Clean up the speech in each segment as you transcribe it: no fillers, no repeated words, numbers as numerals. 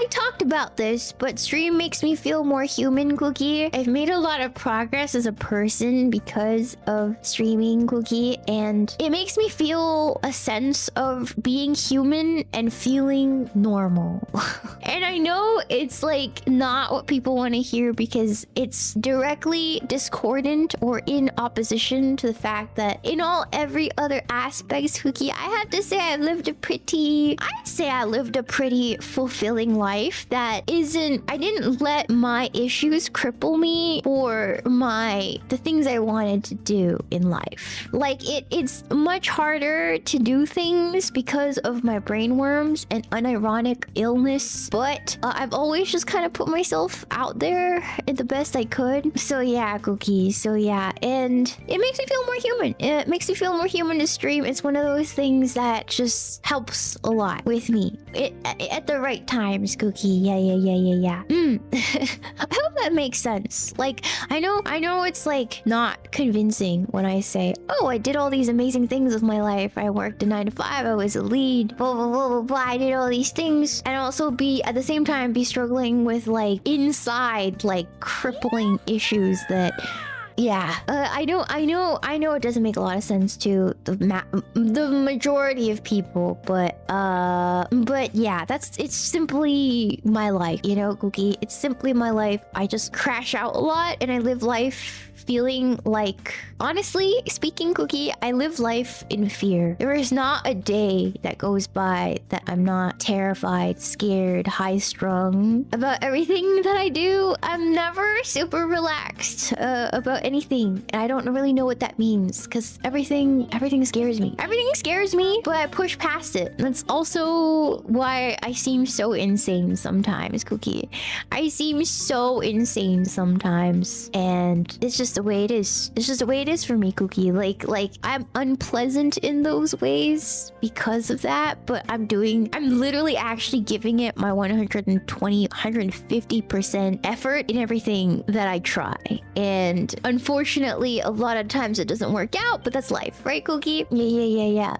I talked about this, but stream makes me feel more human, Cookie. I've made a lot of progress as a person because of streaming, Cookie, and it makes me feel a sense of being human and feeling normal. And I know it's like not what people want to hear because it's directly discordant or in opposition to the fact that in every other aspects, Cookie, I have to say I'd say I lived a pretty fulfilling life that I didn't let my issues cripple me for the things I wanted to do in life. Like it's much harder to do things because of my brainworms and unironic illness, but I've always just kind of put myself out there the best I could. So yeah, Cookie. So yeah, and it makes me feel more human. It makes me feel more human to stream. It's one of those things that just helps a lot with me at the right times, Cookie. Yeah. I hope that makes sense. Like, I know it's like not convincing when I say, oh, I did all these amazing things with my life. I worked a 9 to 5. I was a lead. Blah blah blah blah blah. I did all these things, and also at the same time be struggling with like inside like crippling issues that. Yeah, I know it doesn't make a lot of sense to the majority of people, but yeah, it's simply my life, you know, Cookie. It's simply my life. I just crash out a lot, and I live life feeling like, honestly speaking, Cookie, I live life in fear. There is not a day that goes by that I'm not terrified, scared, high-strung about everything that I do. I'm never super relaxed about anything. And I don't really know what that means because everything scares me. Everything scares me, but I push past it. That's also why I seem so insane sometimes, Cookie. I seem so insane sometimes, and it's just the way it is. It's just the way it is for me, Cookie. Like I'm unpleasant in those ways because of that, but I'm literally actually giving it my 150% effort in everything that I try. And unfortunately, a lot of times it doesn't work out, but that's life, right, Cookie? Yeah.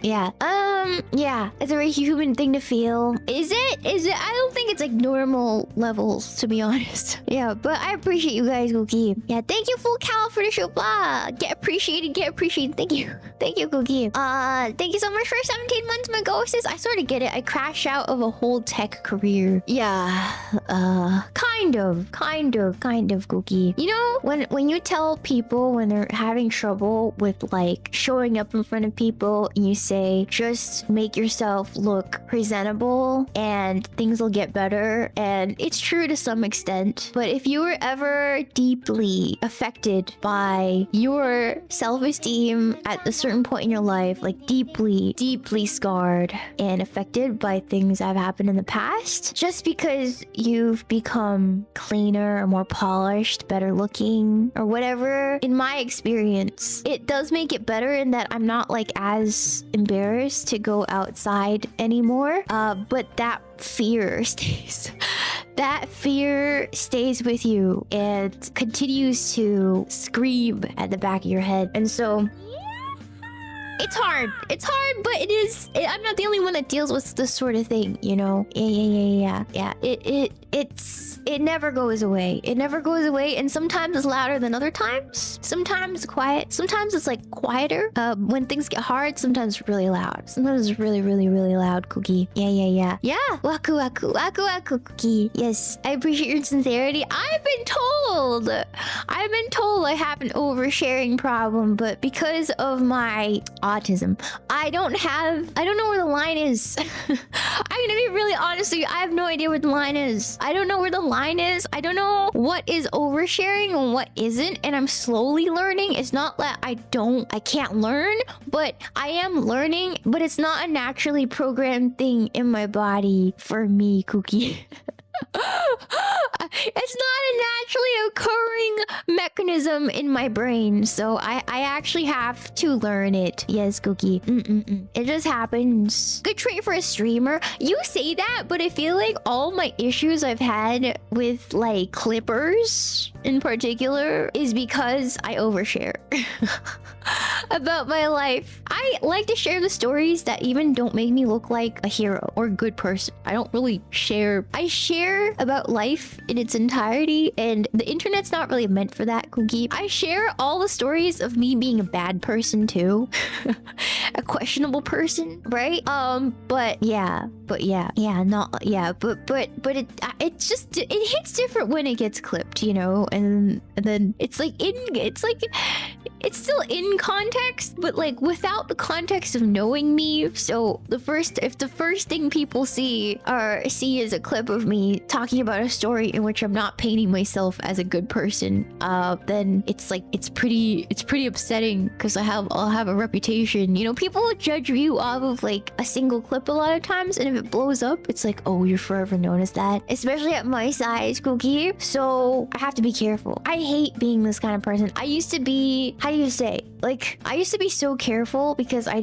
Yeah, it's a very human thing to feel. Is it? I don't think it's like normal levels, to be honest. Yeah, but I appreciate you guys, Cookie. Yeah, thank you, Full Cal, for the show. Blah. Get appreciated. Thank you, Cookie. Thank you so much for 17 months, my ghosts. I sort of get it. I crash out of a whole tech career. Yeah, kind of, Cookie. You know, when you tell people when they're having trouble with like showing up in front of people, and you say, just make yourself look presentable and things will get better. And it's true to some extent, but if you were ever deeply affected by your self-esteem at a certain point in your life, like deeply scarred and affected by things that have happened in the past, just because you've become cleaner or more polished, better looking, or whatever, in my experience, it does make it better in that I'm not like as embarrassed to go outside anymore. But that fear stays. That fear stays with you and continues to scream at the back of your head. And so it's hard, but I'm not the only one that deals with this sort of thing, you know? Yeah. It never goes away. And sometimes it's louder than other times. Sometimes it's quiet. Sometimes it's like quieter. When things get hard, sometimes it's really loud. Sometimes it's really loud, Cookie. Yeah. Waku, Cookie. Yes, I appreciate your sincerity. I've been told I have an oversharing problem, but because of my autism, I don't know where the line is. I'm gonna be really honest with you. I have no idea where the line is. I don't know where the line is. I don't know what is oversharing and what isn't, and I'm slowly learning. It's not that I can't learn, but I am learning, but it's not a naturally programmed thing in my body for me, Cookie. It's not a naturally occurring mechanism in my brain, so I actually have to learn it. Yes, Cookie. It just happens. Good trait for a streamer. You say that, but I feel like all my issues I've had with like clippers in particular is because I overshare. about my life. I like to share the stories that even don't make me look like a hero or a good person. I don't really share. I share about life in its entirety, and the internet's not really meant for that, Cookie. I share all the stories of me being a bad person too. A questionable person, right? But yeah, it's just it hits different when it gets clipped, you know, and then it's still in context, but like without the context of knowing me. So if the first thing people see is a clip of me talking about a story in which I'm not painting myself as a good person, then it's pretty upsetting, because I'll have a reputation. You know, people will judge you off of like a single clip a lot of times, and if it blows up, it's like, oh, you're forever known as that. Especially at my size, Cookie. So I have to be careful. I hate being this kind of person. I used to be, how do you say? Like, I used to be so careful because I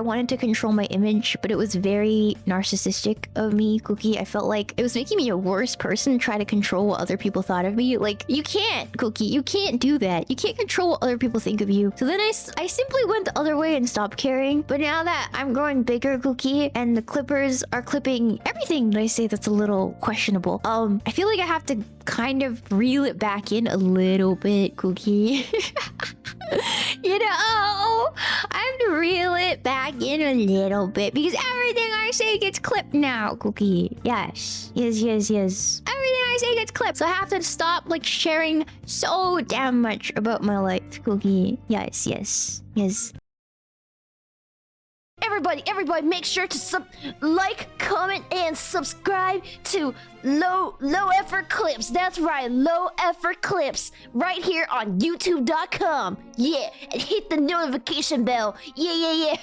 wanted to control my image, but it was very narcissistic of me, Cookie. I felt like it was making me a worse person to try to control what other people thought of me. Like, you can't, Cookie. You can't do that. You can't control what other people think of you. So then I simply went the other way and stopped caring. But now that I'm growing bigger, Cookie, and the clippers are clipping everything that I say that's a little questionable, I feel like I have to kind of reel it back in a little bit, Cookie. You know, I have to reel it back in a little bit because everything I say gets clipped now, Cookie. Yes. Everything I say gets clipped. So I have to stop like sharing so damn much about my life, Cookie. Yes. Everybody, make sure to like, comment, and subscribe to Low Effort Clips. That's right, Low Effort Clips, right here on YouTube.com. Yeah, and hit the notification bell. Yeah.